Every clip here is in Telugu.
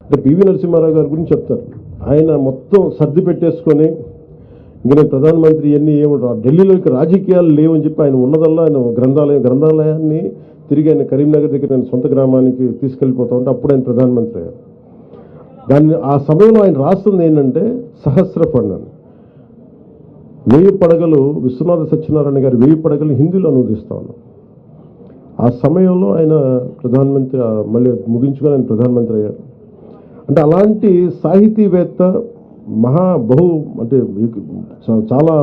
అంటే పివి నరసింహారావు గారి గురించి చెప్తారు. ఆయన మొత్తం సర్ది పెట్టేసుకొని ఇంక నేను ప్రధానమంత్రి ఇవన్నీ ఏమంటారు, ఢిల్లీలోకి రాజకీయాలు లేవని చెప్పి ఆయన ఉన్నదల్లా ఆయన గ్రంథాలయాన్ని తిరిగి ఆయన కరీంనగర్ దగ్గర నేను సొంత గ్రామానికి తీసుకెళ్ళిపోతా ఉంటే అప్పుడు ఆయన ప్రధానమంత్రి అయ్యారు. దాన్ని ఆ సమయంలో ఆయన రాస్తుంది ఏంటంటే సహస్ర ఫండ్ అని. 1000 పడగలు విశ్వనాథ సత్యనారాయణ గారి 1000 పడగలు హిందీలో అనువదిస్తా ఉన్నాం. ఆ సమయంలో ఆయన ప్రధానమంత్రి మళ్ళీ ముగించుకొని ఆయన ప్రధానమంత్రి అయ్యారు. అంటే అలాంటి సాహితీవేత్త అంటే చాలా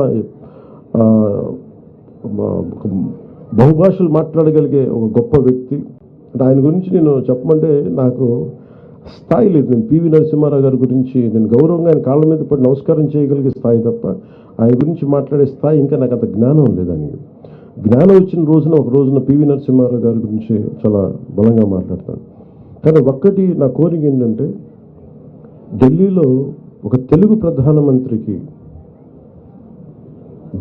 బహుభాషలు మాట్లాడగలిగే ఒక గొప్ప వ్యక్తి. అంటే ఆయన గురించి నేను చెప్పమంటే నాకు స్థాయి లేదు. నేను పివి నరసింహారావు గారి గురించి నేను గౌరవంగా ఆయన కాళ్ళ మీద పడి నమస్కారం చేయగలిగే స్థాయి తప్ప ఆయన గురించి మాట్లాడే స్థాయి ఇంకా నాకు అంత జ్ఞానం లేదు. ఆయనకి జ్ఞానం వచ్చిన ఒక రోజున పివి నరసింహారావు గారి గురించి చాలా బలంగా మాట్లాడతాను. కానీ ఒక్కటి నా కోరిక ఏంటంటే ఢిల్లీలో ఒక తెలుగు ప్రధానమంత్రికి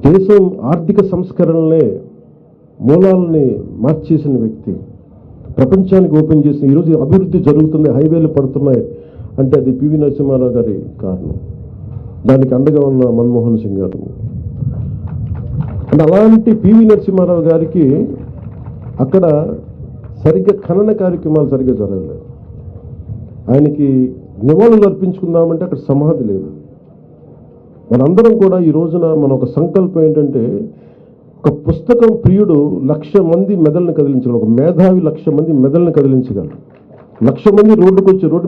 దేశం ఆర్థిక సంస్కరణలే మూలాలని మార్చేసిన వ్యక్తి, ప్రపంచానికి ఓపెన్ చేసిన ఈరోజు అభివృద్ధి జరుగుతుంది, హైవేలు పడుతున్నాయి అంటే అది పివి నరసింహారావు గారి కారణం. దానికి అండగా ఉన్న మన్మోహన్ సింగ్ గారు. అంటే అలాంటి పివి నరసింహారావు గారికి అక్కడ సరిగ్గా ఖనన కార్యక్రమాలు సరిగ్గా జరగలేదు. ఆయనకి నివాళులు అర్పించుకుందామంటే అక్కడ సమాధి లేదు. మనందరం కూడా ఈ రోజున మన ఒక సంకల్పం ఏంటంటే ఒక పుస్తకం ప్రియుడు 1,00,000 మంది మెదళ్ళని కదిలించగలరు. ఒక మేధావి 1,00,000 మంది మెదళ్ళని కదిలించగలరు. 1,00,000 మంది రోడ్డు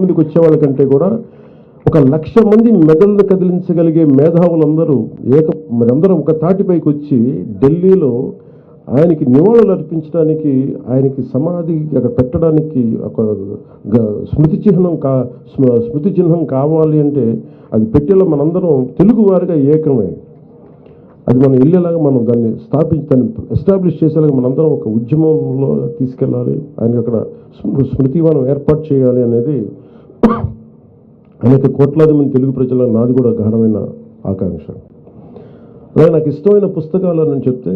మీదకి వచ్చే వాళ్ళకంటే కూడా ఒక 1,00,000 మంది మెదళ్ళని కదిలించగలిగే మేధావులందరూ మరందరూ ఒక తాటిపైకి వచ్చి ఢిల్లీలో ఆయనకి నివాళులు అర్పించడానికి, ఆయనకి సమాధి అక్కడ పెట్టడానికి ఒక స్మృతి చిహ్నం కావాలి అంటే అది పెట్టేలా మనందరం తెలుగువారిగా ఏకమే. అది మనం వెళ్ళేలాగా మనం దాన్ని ఎస్టాబ్లిష్ చేసేలాగా మనందరం ఒక ఉద్యమంలో తీసుకెళ్ళాలి. ఆయనకి అక్కడ స్మృతివనం ఏర్పాటు చేయాలి అనేది అనేక కోట్లాది మంది తెలుగు ప్రజల నాది కూడా గాఢమైన ఆకాంక్ష. అలాగే నాకు ఇష్టమైన పుస్తకాలు అని చెప్తే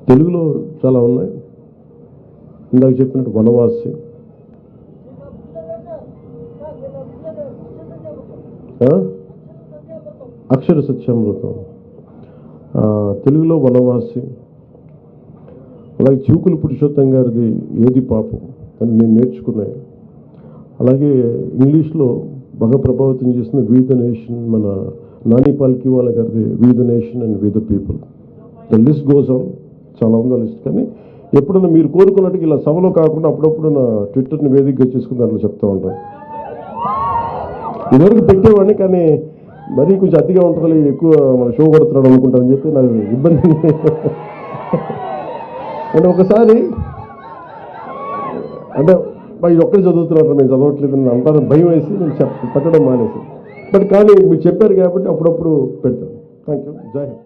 తెలుగులో చాలా ఉన్నాయి. ఇందాక చెప్పినట్టు వనవాసి, అక్షర సత్యామృతం, తెలుగులో వనవాసి, అలాగే చివుకుల పురుషోత్తం గారిది ఏది పాపం అని నేను నేర్చుకున్నాయి. అలాగే ఇంగ్లీష్లో బాగా ప్రభావితం చేసిన వి ద నేషన్, మన నాని పాల్కివాల గారిది we the nation and we the people. The list goes on. చాలా ఉందా లిస్ట్. కానీ ఎప్పుడన్నా మీరు కోరుకున్నట్టుగా ఇలా సభలో కాకుండా అప్పుడప్పుడు నా ట్విట్టర్ని వేదికగా చేసుకుని దాంట్లో చెప్తూ ఉంటాను. ఇదివరకు పెట్టేవాడిని కానీ మరీ కొంచెం అతిగా ఉంటుంది, ఎక్కువ మన షో కొడుతున్నాడు అనుకుంటారని చెప్పి నాకు ఇబ్బంది. అంటే ఒకసారి అంటే ఇది ఒక్కడే చదువుతున్నారు, నేను చదవట్లేదు అని అంటారు, భయం వేసి నేను పెట్టడం మానేసి. బట్ కానీ మీరు చెప్పారు కాబట్టి అప్పుడప్పుడు పెడతాను. Thank you. జై హింద్.